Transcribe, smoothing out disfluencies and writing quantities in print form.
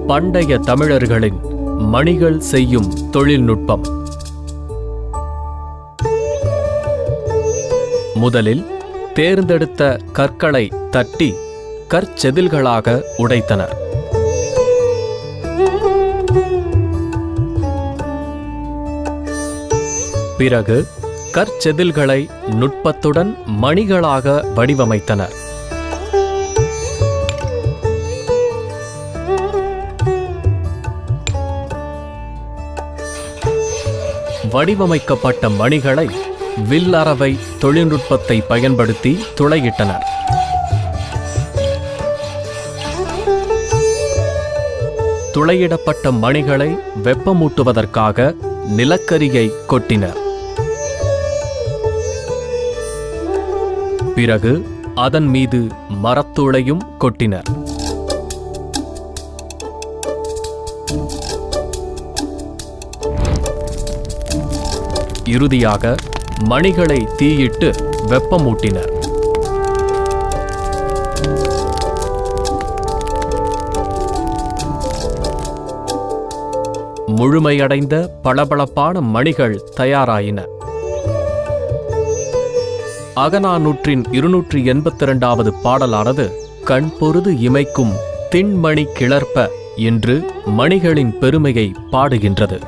பண்டைய தமிழர்களின் மணிகள் செய்யும் தொழில்நுட்பம். முதலில் தேர்ந்தெடுத்த கற்களை தட்டி கற்செதில்களாக உடைத்தனர். பிறகு கற்செதில்களை நுட்பத்துடன் மணிகளாக வடிவமைத்தனர். வடிவமைக்கப்பட்ட மணிகளை வில்லறவை தொழில்நுட்பத்தை பயன்படுத்தி துளையிட்டனர். துளையிடப்பட்ட மணிகளை வெப்பமூட்டுவதற்காக நிலக்கரியை கொட்டினர். பிறகு அதன் மீது மரத்தூளையும் கொட்டினர். இறுதியாக மணிகளை தீயிட்டு வெப்பமூட்டினர். முழுமையடைந்த பளபளப்பான மணிகள் தயாராயின. அகநானூற்றின் 282வது பாடலானது கண் பொருது இமைக்கும் திண்மணி கிளர்ப்ப என்று மணிகளின் பெருமையை பாடுகின்றது.